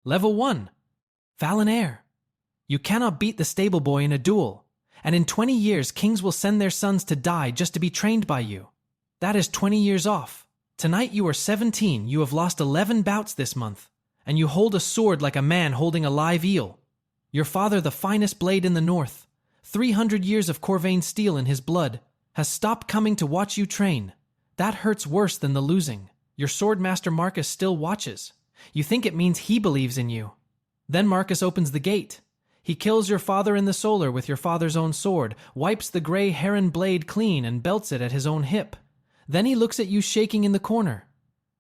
Level 1. Banneret. You cannot beat the stable boy in a duel, and in 20 years kings will send their sons to die just to be trained by you. That is 20 years off. Tonight you are 17, you have lost 11 bouts this month, and you hold a sword like a man holding a live eel. Your father, the finest blade in the north, 300 years of Corvain steel in his blood, has stopped coming to watch you train. That hurts worse than the losing. Your swordmaster Marcus still watches. You think it means he believes in you. Then Marcus opens the gate. He kills your father in the solar with your father's own sword, wipes the gray heron blade clean and belts it at his own hip. Then he looks at you shaking in the corner.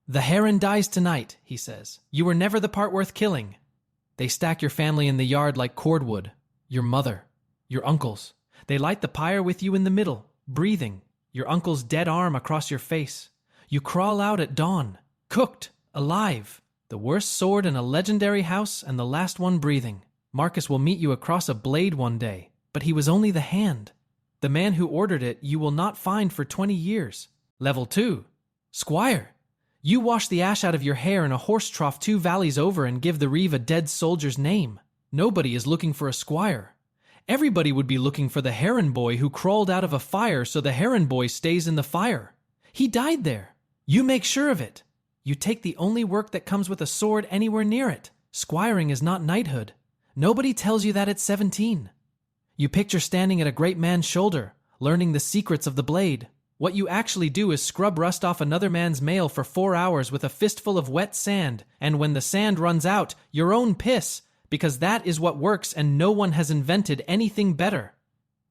The heron dies tonight, he says. You were never the part worth killing. They stack your family in the yard like cordwood. Your mother, your uncles. They light the pyre with you in the middle, breathing, your uncle's dead arm across your face. You crawl out at dawn, cooked, alive. The worst sword in a legendary house and the last one breathing. Marcus will meet you across a blade one day, but he was only the hand. The man who ordered it you will not find for 20 years. Level 2. Squire. You wash the ash out of your hair in a horse trough 2 valleys over and give the reeve a dead soldier's name. Nobody is looking for a squire. Everybody would be looking for the heron boy who crawled out of a fire so the heron boy stays in the fire. He died there. You make sure of it. You take the only work that comes with a sword anywhere near it. Squiring is not knighthood. Nobody tells you that at 17. You picture standing at a great man's shoulder, learning the secrets of the blade. What you actually do is scrub rust off another man's mail for 4 hours with a fistful of wet sand, and when the sand runs out, your own piss, because that is what works and no one has invented anything better.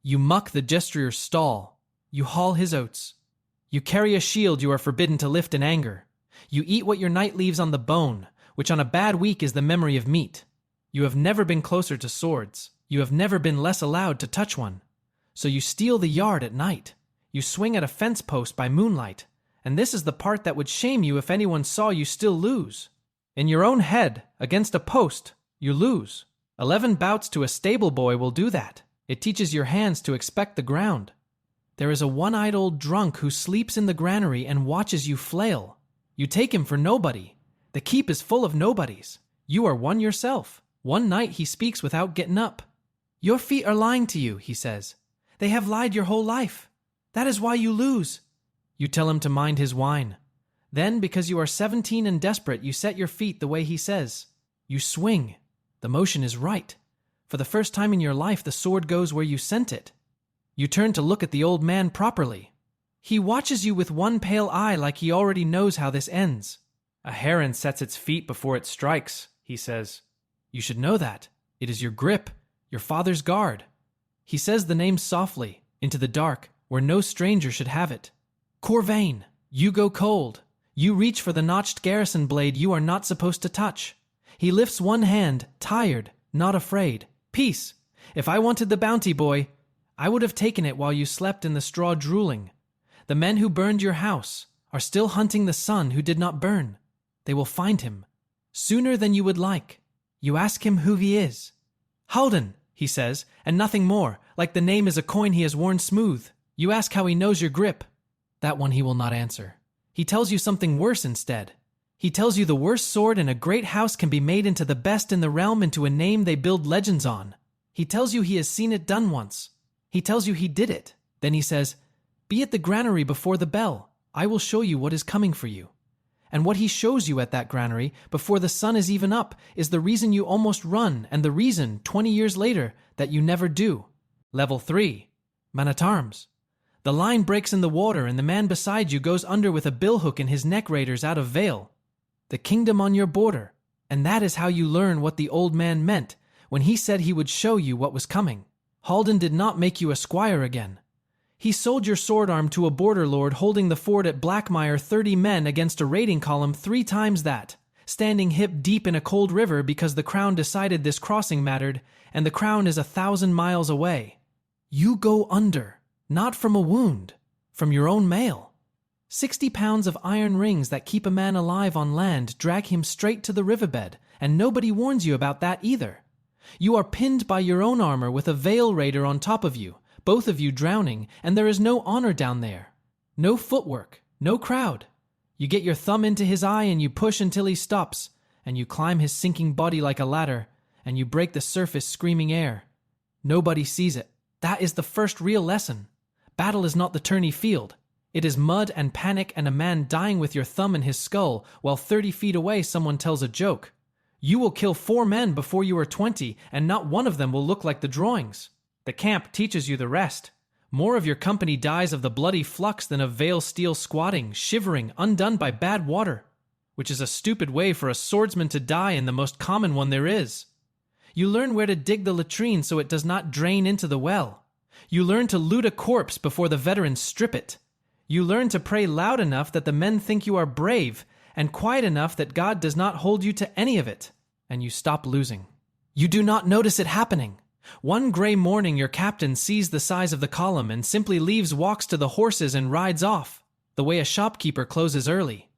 You muck the jester's stall. You haul his oats. You carry a shield you are forbidden to lift in anger. You eat what your knight leaves on the bone, which on a bad week is the memory of meat. You have never been closer to swords. You have never been less allowed to touch one. So you steal the yard at night. You swing at a fence post by moonlight. And this is the part that would shame you if anyone saw you still lose. In your own head, against a post, you lose. 11 bouts to a stable boy will do that. It teaches your hands to expect the ground. There is a one-eyed old drunk who sleeps in the granary and watches you flail. You take him for nobody. The keep is full of nobodies. You are one yourself. One night he speaks without getting up. Your feet are lying to you, he says. They have lied your whole life. That is why you lose. You tell him to mind his wine. Then, because you are 17 and desperate, you set your feet the way he says. You swing. The motion is right. For the first time in your life, the sword goes where you sent it. You turn to look at the old man properly. He watches you with one pale eye like he already knows how this ends. A heron sets its feet before it strikes, he says. You should know that. It is your grip, your father's guard. He says the name softly, into the dark, where no stranger should have it. Corvain, you go cold. You reach for the notched garrison blade you are not supposed to touch. He lifts one hand, tired, not afraid. Peace. If I wanted the bounty, boy, I would have taken it while you slept in the straw drooling. The men who burned your house are still hunting the son who did not burn. They will find him, sooner than you would like. You ask him who he is. Halden, he says, and nothing more, like the name is a coin he has worn smooth. You ask how he knows your grip. That one he will not answer. He tells you something worse instead. He tells you the worst sword in a great house can be made into the best in the realm, into a name they build legends on. He tells you he has seen it done once. He tells you he did it. Then he says, be at the granary before the bell. I will show you what is coming for you. And what he shows you at that granary, before the sun is even up, is the reason you almost run, and the reason, 20 years later, that you never do. Level 3. Man-at-arms. The line breaks in the water, and the man beside you goes under with a billhook in his neck, raiders out of Vale. The kingdom on your border. And that is how you learn what the old man meant when he said he would show you what was coming. Halden did not make you a squire again. He sold your sword arm to a border lord holding the fort at Blackmire, 30 men against a raiding column 3 times that, standing hip deep in a cold river because the crown decided this crossing mattered, and the crown is 1,000 miles away. You go under, not from a wound, from your own mail. 60 pounds of iron rings that keep a man alive on land drag him straight to the riverbed, and nobody warns you about that either. You are pinned by your own armor with a Vale raider on top of you, both of you drowning, and there is no honor down there. No footwork, no crowd. You get your thumb into his eye and you push until he stops, and you climb his sinking body like a ladder, and you break the surface screaming air. Nobody sees it. That is the first real lesson. Battle is not the tourney field. It is mud and panic and a man dying with your thumb in his skull while 30 feet away someone tells a joke. You will kill 4 men before you are 20, and not one of them will look like the drawings. The camp teaches you the rest. More of your company dies of the bloody flux than of veil steel squatting, shivering, undone by bad water, which is a stupid way for a swordsman to die and the most common one there is. You learn where to dig the latrine so it does not drain into the well. You learn to loot a corpse before the veterans strip it. You learn to pray loud enough that the men think you are brave, and quiet enough that God does not hold you to any of it, and you stop losing. You do not notice it happening. One gray morning your captain sees the size of the column and simply leaves, walks to the horses and rides off, the way a shopkeeper closes early.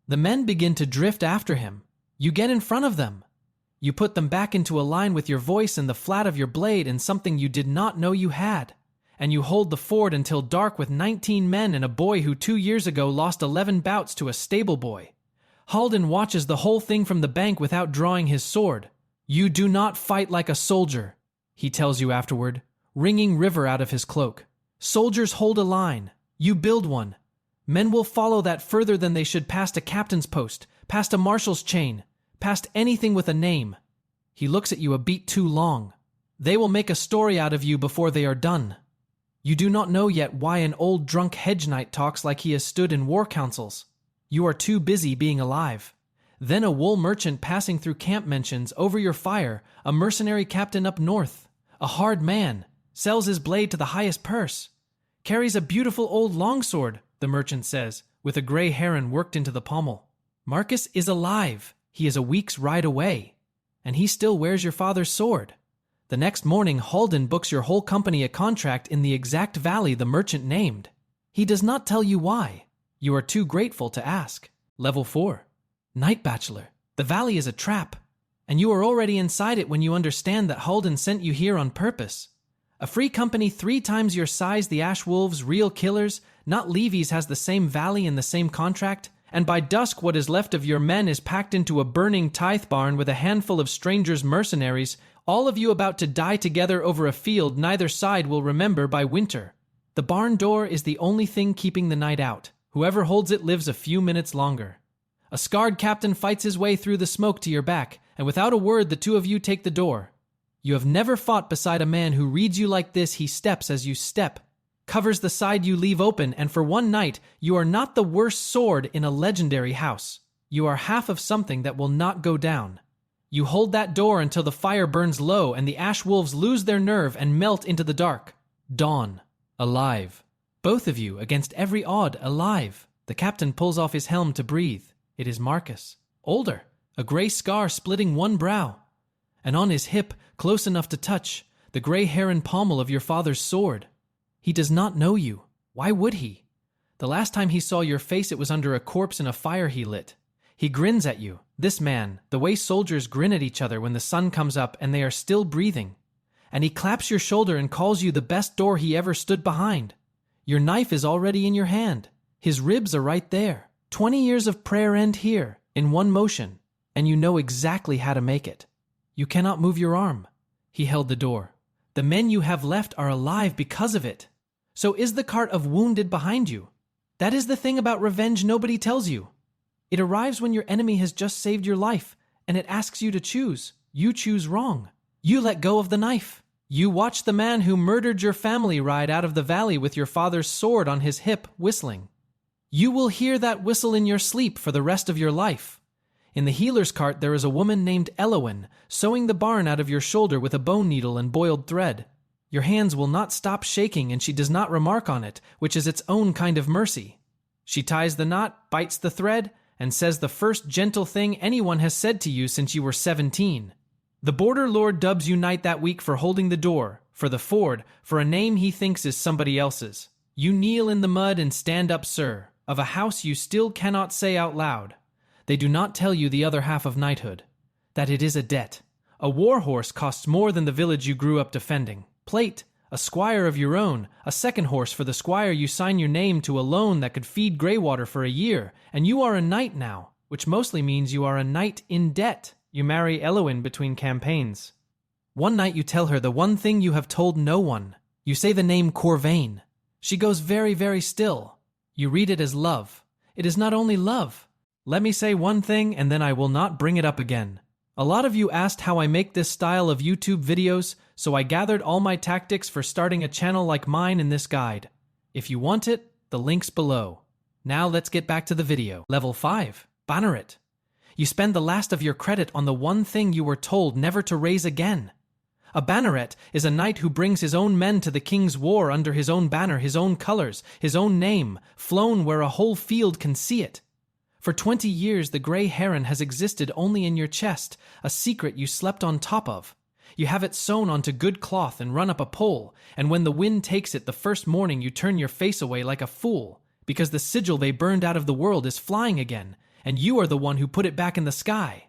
The men begin to drift after him. You get in front of them. You put them back into a line with your voice and the flat of your blade and something you did not know you had. And you hold the fort until dark with 19 men and a boy who 2 years ago lost 11 bouts to a stable boy. Halden watches the whole thing from the bank without drawing his sword. You do not fight like a soldier, he tells you afterward, wringing river out of his cloak. Soldiers hold a line. You build one. Men will follow that further than they should past a captain's post, past a marshal's chain, past anything with a name. He looks at you a beat too long. They will make a story out of you before they are done. You do not know yet why an old drunk hedge knight talks like he has stood in war councils. You are too busy being alive. Then a wool merchant passing through camp mentions over your fire a mercenary captain up north, a hard man, sells his blade to the highest purse, carries a beautiful old longsword, the merchant says, with a gray heron worked into the pommel. Marcus is alive. He is a week's ride away, and he still wears your father's sword. The next morning, Halden books your whole company a contract in the exact valley the merchant named. He does not tell you why. You are too grateful to ask. Level 4. Night Bachelor. The valley is a trap, and you are already inside it when you understand that Halden sent you here on purpose. A free company 3 times your size, the Ash Wolves, real killers, not Levy's, has the same valley and the same contract, and by dusk what is left of your men is packed into a burning tithe barn with a handful of strangers mercenaries, all of you about to die together over a field neither side will remember by winter. The barn door is the only thing keeping the night out. Whoever holds it lives a few minutes longer. A scarred captain fights his way through the smoke to your back, and without a word the 2 of you take the door. You have never fought beside a man who reads you like this. He steps as you step, covers the side you leave open, and for one night you are not the worst sword in a legendary house. You are half of something that will not go down. You hold that door until the fire burns low and the Ash Wolves lose their nerve and melt into the dark. Dawn. Alive. Both of you, against every odd, alive. The captain pulls off his helm to breathe. It is Marcus. Older. A gray scar splitting one brow. And on his hip, close enough to touch, the gray heron pommel of your father's sword. He does not know you. Why would he? The last time he saw your face it was under a corpse in a fire he lit. He grins at you, this man, the way soldiers grin at each other when the sun comes up and they are still breathing. And he claps your shoulder and calls you the best door he ever stood behind. Your knife is already in your hand. His ribs are right there. 20 years of prayer end here, in one motion, and you know exactly how to make it. You cannot move your arm. He held the door. The men you have left are alive because of it. So is the cart of wounded behind you. That is the thing about revenge nobody tells you. It arrives when your enemy has just saved your life, and it asks you to choose. You choose wrong. You let go of the knife. You watch the man who murdered your family ride out of the valley with your father's sword on his hip, whistling. You will hear that whistle in your sleep for the rest of your life. In the healer's cart there is a woman named Elowin, sewing the barn out of your shoulder with a bone needle and boiled thread. Your hands will not stop shaking and she does not remark on it, which is its own kind of mercy. She ties the knot, bites the thread, and says the first gentle thing anyone has said to you since you were 17. The border lord dubs you knight that week for holding the door, for the ford, for a name he thinks is somebody else's. You kneel in the mud and stand up, sir, of a house you still cannot say out loud. They do not tell you the other half of knighthood, that it is a debt. A war horse costs more than the village you grew up defending. Plate, a squire of your own, a second horse for the squire you sign your name to a loan that could feed Greywater for a year, and you are a knight now. which mostly means you are a knight in debt. You marry Eloin between campaigns. One night you tell her the one thing you have told no one. You say the name Corvain. She goes very, very still. You read it as love. It is not only love. Let me say one thing and then I will not bring it up again. A lot of you asked how I make this style of YouTube videos, so I gathered all my tactics for starting a channel like mine in this guide. If you want it, the link's below. Now let's get back to the video. Level 5. Banneret. You spend the last of your credit on the one thing you were told never to raise again. A banneret is a knight who brings his own men to the king's war under his own banner, his own colors, his own name, flown where a whole field can see it. For 20 years, the gray heron has existed only in your chest, a secret you slept on top of. You have it sewn onto good cloth and run up a pole, and when the wind takes it the first morning you turn your face away like a fool, because the sigil they burned out of the world is flying again, and you are the one who put it back in the sky.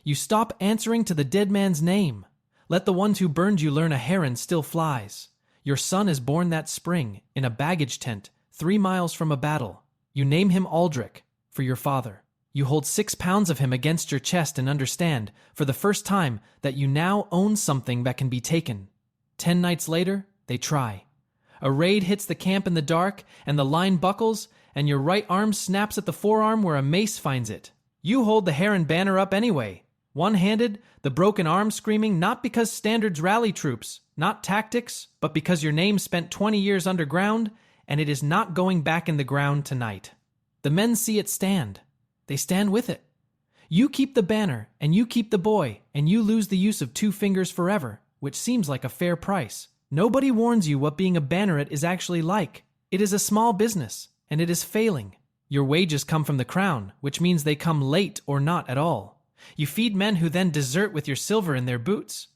You stop answering to the dead man's name. Let the ones who burned you learn a heron still flies. Your son is born that spring, in a baggage tent, 3 miles from a battle. You name him Aldrich, for your father. You hold 6 pounds of him against your chest and understand, for the first time, that you now own something that can be taken. 10 nights later, they try. A raid hits the camp in the dark, and the line buckles, and your right arm snaps at the forearm where a mace finds it. You hold the heron banner up anyway, one-handed, the broken arm screaming not because standards rally troops, not tactics, but because your name spent 20 years underground, and it is not going back in the ground tonight. The men see it stand. They stand with it. You keep the banner, and you keep the boy, and you lose the use of 2 fingers forever, which seems like a fair price. Nobody warns you what being a banneret is actually like. It is a small business, and it is failing. Your wages come from the crown, which means they come late or not at all. You feed men who then desert with your silver in their boots.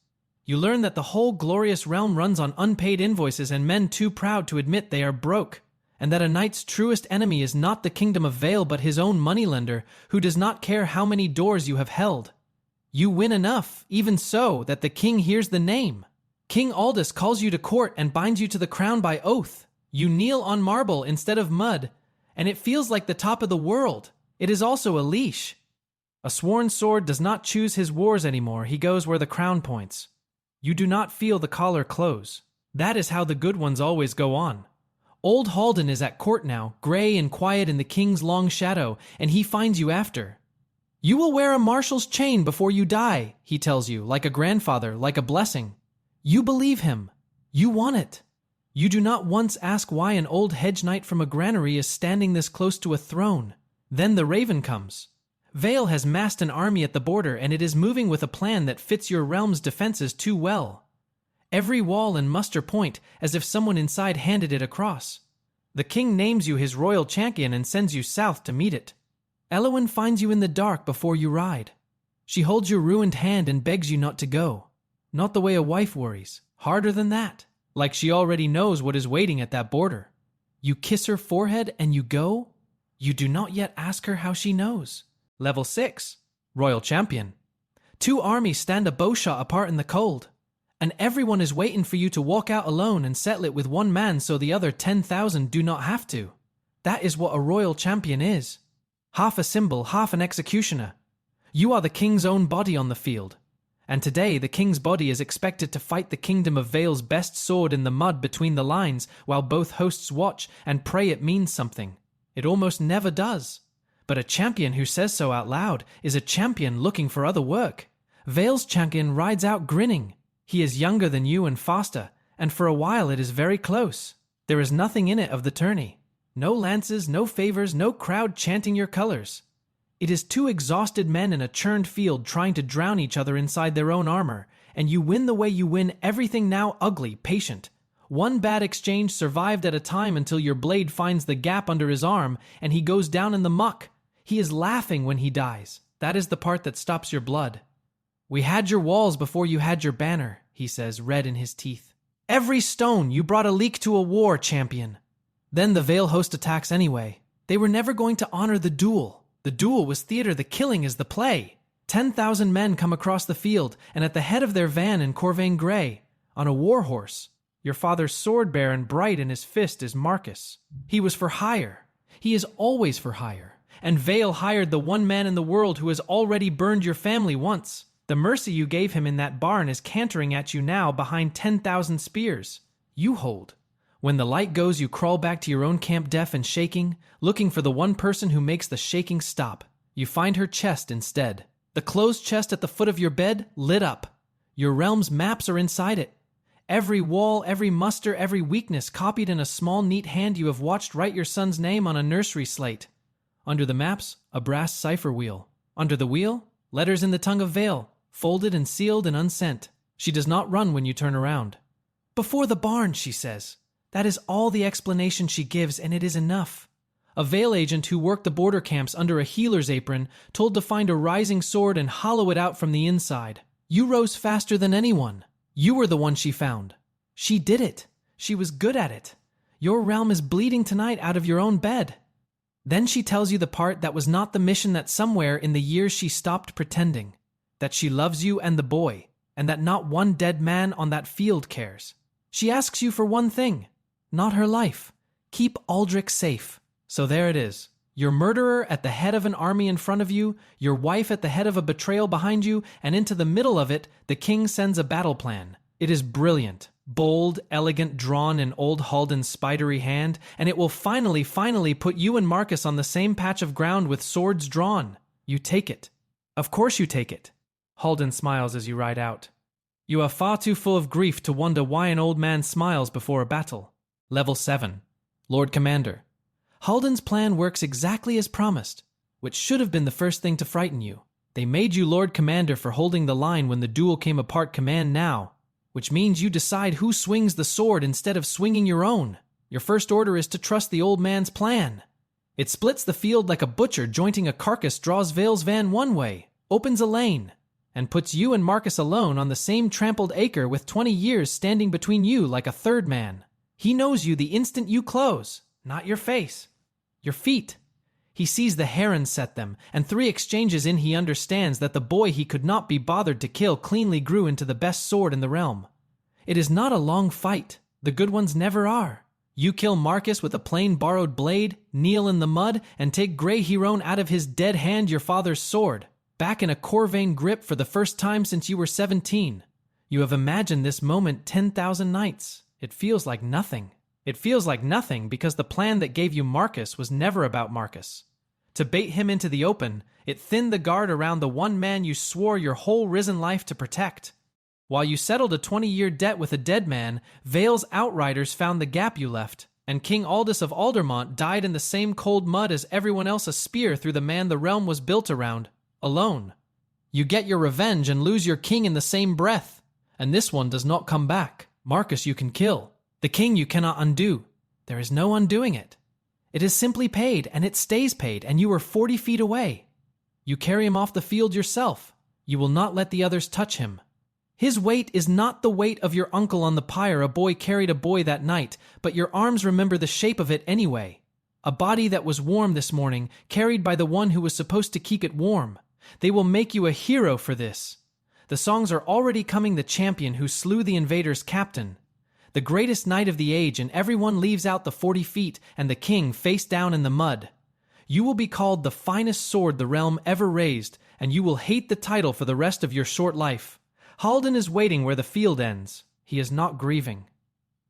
You learn that the whole glorious realm runs on unpaid invoices and men too proud to admit they are broke, and that a knight's truest enemy is not the kingdom of Vale but his own moneylender, who does not care how many doors you have held. You win enough, even so, that the king hears the name. King Aldous calls you to court and binds you to the crown by oath. You kneel on marble instead of mud, and it feels like the top of the world. It is also a leash. A sworn sword does not choose his wars anymore, he goes where the crown points. You do not feel the collar close. That is how the good ones always go on. Old Halden is at court now, gray and quiet in the king's long shadow, and he finds you after. You will wear a marshal's chain before you die, he tells you, like a grandfather, like a blessing. You believe him. You want it. You do not once ask why an old hedge knight from a granary is standing this close to a throne. Then the raven comes. Vale has massed an army at the border, and it is moving with a plan that fits your realm's defenses too well. Every wall and muster point as if someone inside handed it across. The king names you his royal champion and sends you south to meet it. Eloin finds you in the dark before you ride. She holds your ruined hand and begs you not to go. Not the way a wife worries. Harder than that. Like she already knows what is waiting at that border. You kiss her forehead and you go? You do not yet ask her how she knows. Level 6. Royal Champion. 2 armies stand a bowshot apart in the cold. And everyone is waiting for you to walk out alone and settle it with one man so the other 10,000 do not have to. That is what a royal champion is. Half a symbol, half an executioner. You are the king's own body on the field. And today the king's body is expected to fight the kingdom of Vale's best sword in the mud between the lines while both hosts watch and pray it means something. It almost never does. But a champion who says so out loud is a champion looking for other work. Vale's champion rides out grinning. He is younger than you and faster, and for a while it is very close. There is nothing in it of the tourney. No lances, no favors, no crowd chanting your colors. It is 2 exhausted men in a churned field trying to drown each other inside their own armor, and you win the way you win everything now ugly, patient. One bad exchange survived at a time until your blade finds the gap under his arm and he goes down in the muck. He is laughing when he dies. That is the part that stops your blood. We had your walls before you had your banner, he says, red in his teeth. Every stone you brought a leak to a war, champion. Then the Vale host attacks anyway. They were never going to honor the duel. The duel was theater, the killing is the play. 10,000 men come across the field, and at the head of their van in Corvain Grey, on a war horse, your father's sword bearer and bright in his fist is Marcus. He was for hire. He is always for hire. And Vale hired the one man in the world who has already burned your family once. The mercy you gave him in that barn is cantering at you now behind 10,000 spears. You hold. When the light goes, you crawl back to your own camp deaf and shaking, looking for the one person who makes the shaking stop. You find her chest instead. The closed chest at the foot of your bed, lit up. Your realm's maps are inside it. Every wall, every muster, every weakness copied in a small neat hand you have watched write your son's name on a nursery slate. Under the maps, a brass cipher wheel. Under the wheel, letters in the tongue of Vale, folded and sealed and unsent. She does not run when you turn around. Before the barn, she says. That is all the explanation she gives, and it is enough. A Vale agent who worked the border camps under a healer's apron, told to find a rising sword and hollow it out from the inside. You rose faster than anyone. You were the one she found. She did it. She was good at it. Your realm is bleeding tonight out of your own bed. Then she tells you the part that was not the mission, that somewhere in the years she stopped pretending, that she loves you and the boy, and that not one dead man on that field cares. She asks you for one thing, not her life. Keep Aldrich safe. So there it is. Your murderer at the head of an army in front of you, your wife at the head of a betrayal behind you, and into the middle of it, the king sends a battle plan. It is brilliant, bold, elegant, drawn in old Halden's spidery hand, and it will finally put you and Marcus on the same patch of ground with swords drawn. You take it. Of course you take it. Halden smiles as you ride out. You are far too full of grief to wonder why an old man smiles before a battle. Level 7. Lord Commander. Halden's plan works exactly as promised, which should have been the first thing to frighten you. They made you Lord Commander for holding the line when the duel came apart. Command now, which means you decide who swings the sword instead of swinging your own. Your first order is to trust the old man's plan. It splits the field like a butcher jointing a carcass, draws Vale's van one way, opens a lane, and puts you and Marcus alone on the same trampled acre with 20 years standing between you like a third man. He knows you the instant you close, not your face, your feet. He sees the herons set them, and 3 exchanges in he understands that the boy he could not be bothered to kill cleanly grew into the best sword in the realm. It is not a long fight. The good ones never are. You kill Marcus with a plain borrowed blade, kneel in the mud, and take Grey Heron out of his dead hand, your father's sword, back in a Corvain grip for the first time since you were 17. You have imagined this moment 10,000 nights. It feels like nothing. It feels like nothing because the plan that gave you Marcus was never about Marcus. To bait him into the open, it thinned the guard around the one man you swore your whole risen life to protect. While you settled a 20-year debt with a dead man, Vale's outriders found the gap you left, and King Aldous of Aldermont died in the same cold mud as everyone else, a spear through the man the realm was built around, alone. You get your revenge and lose your king in the same breath, and this one does not come back. Marcus you can kill. The king you cannot undo. There is no undoing it. It is simply paid, and it stays paid, and you are 40 feet away. You carry him off the field yourself. You will not let the others touch him. His weight is not the weight of your uncle on the pyre. A boy carried a boy that night, but your arms remember the shape of it anyway. A body that was warm this morning, carried by the one who was supposed to keep it warm. They will make you a hero for this. The songs are already coming. The champion who slew the invader's captain. The greatest knight of the age, and everyone leaves out the 40 feet and the king face down in the mud. You will be called the finest sword the realm ever raised, and you will hate the title for the rest of your short life. Halden is waiting where the field ends. He is not grieving.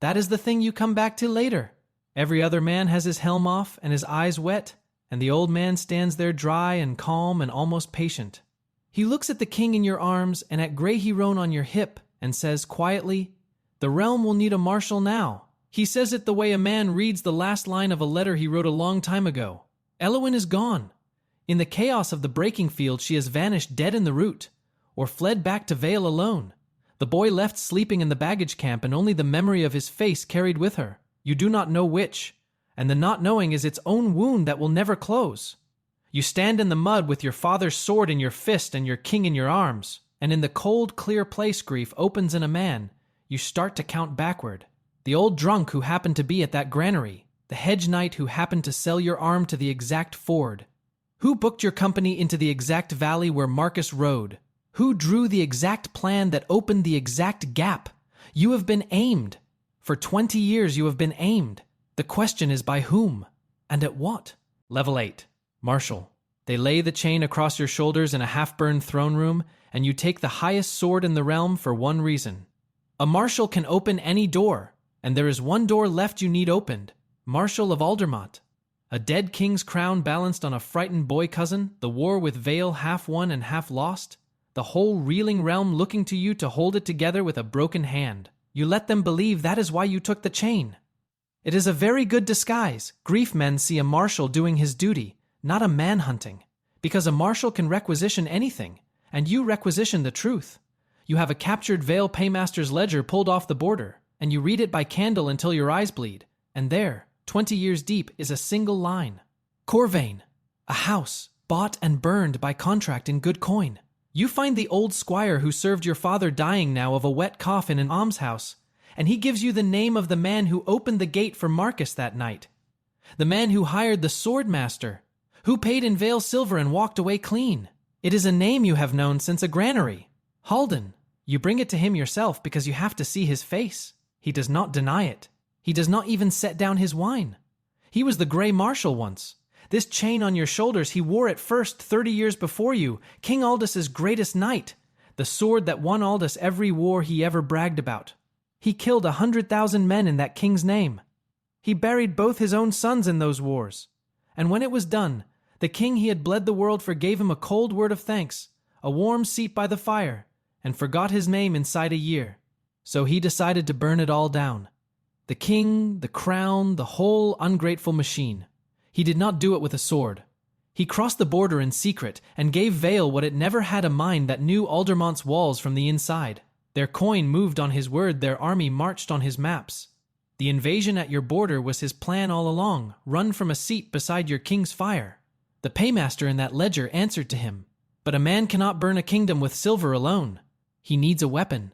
That is the thing you come back to later. Every other man has his helm off and his eyes wet, and the old man stands there dry and calm and almost patient. He looks at the king in your arms and at Grey Heron on your hip and says quietly, "The realm will need a marshal now." He says it the way a man reads the last line of a letter he wrote a long time ago. Elwyn is gone. In the chaos of the breaking field, she has vanished dead in the root, or fled back to Vale alone. The boy left sleeping in the baggage camp, and only the memory of his face carried with her. You do not know which, and the not knowing is its own wound that will never close. You stand in the mud with your father's sword in your fist and your king in your arms, and in the cold, clear place grief opens in a man. You start to count backward. The old drunk who happened to be at that granary, the hedge knight who happened to sell your arm to the exact ford, who booked your company into the exact valley where Marcus rode, who drew the exact plan that opened the exact gap. You have been aimed. For 20 years you have been aimed. The question is by whom? And at what? Level 8. Marshal. They lay the chain across your shoulders in a half-burned throne room, and you take the highest sword in the realm for one reason. A marshal can open any door, and there is one door left you need opened. Marshal of Aldermont. A dead king's crown balanced on a frightened boy cousin, the war with Vale half won and half lost, the whole reeling realm looking to you to hold it together with a broken hand. You let them believe that is why you took the chain. It is a very good disguise. Grief men see a marshal doing his duty, not a man hunting, because a marshal can requisition anything, and you requisition the truth. You have a captured Vale paymaster's ledger pulled off the border, and you read it by candle until your eyes bleed, and there, 20 years deep, is a single line. Corvain, a house, bought and burned by contract in good coin. You find the old squire who served your father dying now of a wet cough in an almshouse, and he gives you the name of the man who opened the gate for Marcus that night. The man who hired the sword master, who paid in Vale silver and walked away clean. It is a name you have known since a granary. Halden. You bring it to him yourself because you have to see his face. He does not deny it. He does not even set down his wine. He was the Grey Marshal once. This chain on your shoulders he wore at first 30 years before you, King Aldus's greatest knight, the sword that won Aldus every war he ever bragged about. He killed 100,000 men in that king's name. He buried both his own sons in those wars. And when it was done, the king he had bled the world for gave him a cold word of thanks, a warm seat by the fire, and forgot his name inside a year. So he decided to burn it all down. The king, the crown, the whole ungrateful machine. He did not do it with a sword. He crossed the border in secret and gave Vale what it never had a mind that knew Aldermont's walls from the inside. Their coin moved on his word, their army marched on his maps. The invasion at your border was his plan all along, run from a seat beside your king's fire. The paymaster in that ledger answered to him. But a man cannot burn a kingdom with silver alone. He needs a weapon.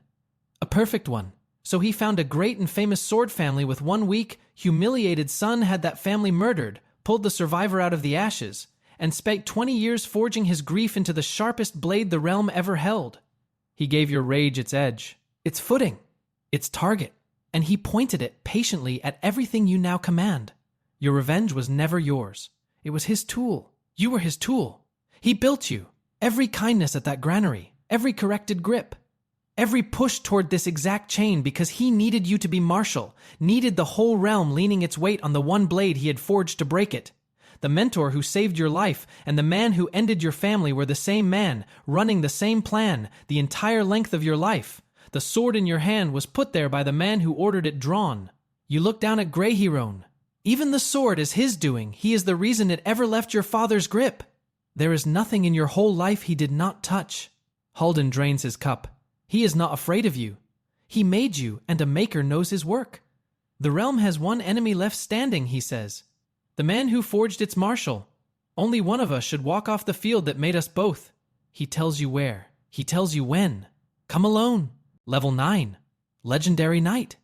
A perfect one. So he found a great and famous sword family with one weak, humiliated son, had that family murdered, pulled the survivor out of the ashes, and spent 20 years forging his grief into the sharpest blade the realm ever held. He gave your rage its edge, its footing, its target, and he pointed it patiently at everything you now command. Your revenge was never yours. It was his tool. You were his tool. He built you. Every kindness at that granary, every corrected grip, every push toward this exact chain, because he needed you to be marshal, needed the whole realm leaning its weight on the one blade he had forged to break it. The mentor who saved your life and the man who ended your family were the same man, running the same plan, the entire length of your life. The sword in your hand was put there by the man who ordered it drawn. You look down at Grey Heron. Even the sword is his doing. He is the reason it ever left your father's grip. There is nothing in your whole life he did not touch. Halden drains his cup. He is not afraid of you. He made you, and a maker knows his work. The realm has one enemy left standing, he says. The man who forged its marshal. Only one of us should walk off the field that made us both. He tells you where. He tells you when. Come alone. Level 9. Legendary knight.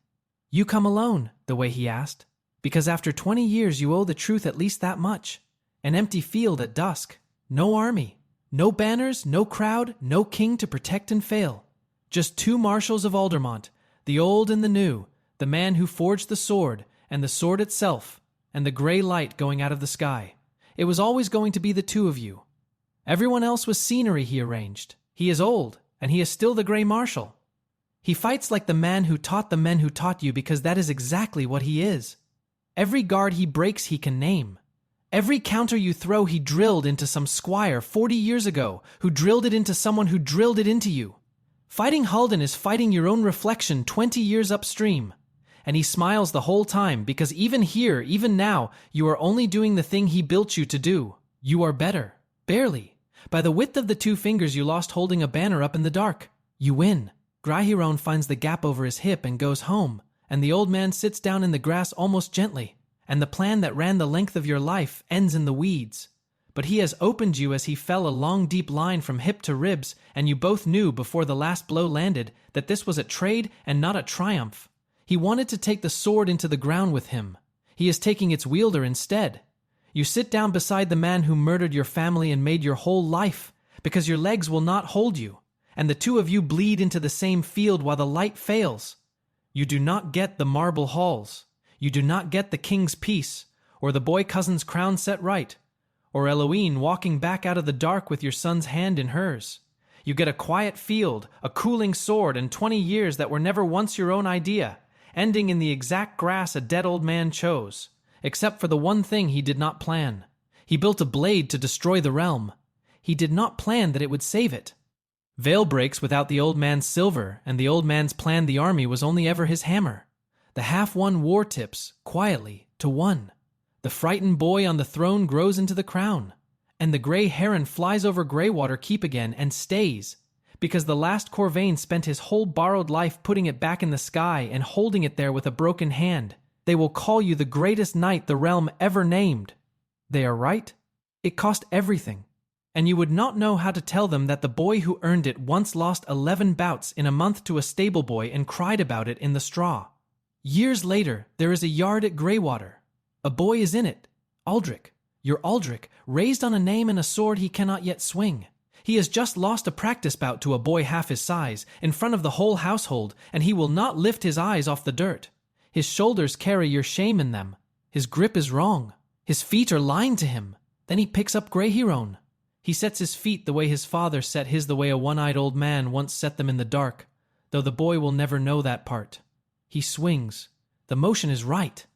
You come alone, the way he asked. Because after 20 years you owe the truth at least that much. An empty field at dusk. No army. No banners, no crowd, no king to protect and fail. Just 2 marshals of Aldermont, the old and the new, the man who forged the sword, and the sword itself, and the gray light going out of the sky. It was always going to be the 2 of you. Everyone else was scenery he arranged. He is old, and he is still the Grey Marshal. He fights like the man who taught the men who taught you, because that is exactly what he is. Every guard he breaks he can name. Every counter you throw he drilled into some squire 40 years ago, who drilled it into someone who drilled it into you. Fighting Halden is fighting your own reflection 20 years upstream. And he smiles the whole time, because even here, even now, you are only doing the thing he built you to do. You are better. Barely. By the width of the 2 fingers you lost holding a banner up in the dark. You win. Graihiron finds the gap over his hip and goes home, and the old man sits down in the grass almost gently, and the plan that ran the length of your life ends in the weeds. But he has opened you as he fell a long deep line from hip to ribs, and you both knew before the last blow landed that this was a trade and not a triumph. He wanted to take the sword into the ground with him. He is taking its wielder instead. You sit down beside the man who murdered your family and made your whole life, because your legs will not hold you, and the 2 of you bleed into the same field while the light fails. You do not get the marble halls. You do not get the king's peace, or the boy cousin's crown set right, or Eloine walking back out of the dark with your son's hand in hers. You get a quiet field, a cooling sword, and 20 years that were never once your own idea, ending in the exact grass a dead old man chose, except for the one thing he did not plan. He built a blade to destroy the realm. He did not plan that it would save it. Veil breaks without the old man's silver, and the old man's plan the army was only ever his hammer. The half-won war tips, quietly, to one. The frightened boy on the throne grows into the crown, and the gray heron flies over Greywater Keep again and stays, because the last Corvain spent his whole borrowed life putting it back in the sky and holding it there with a broken hand. They will call you the greatest knight the realm ever named. They are right. It cost everything. And you would not know how to tell them that the boy who earned it once lost 11 bouts in a month to a stable boy and cried about it in the straw. Years later, there is a yard at Greywater. A boy is in it. Aldrich, your Aldrich, raised on a name and a sword he cannot yet swing. He has just lost a practice bout to a boy half his size, in front of the whole household, and he will not lift his eyes off the dirt. His shoulders carry your shame in them. His grip is wrong. His feet are lying to him. Then he picks up Grey Heron. He sets his feet the way his father set his, the way a one-eyed old man once set them in the dark, though the boy will never know that part. He swings. The motion is right.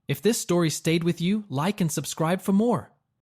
If this story stayed with you, like and subscribe for more.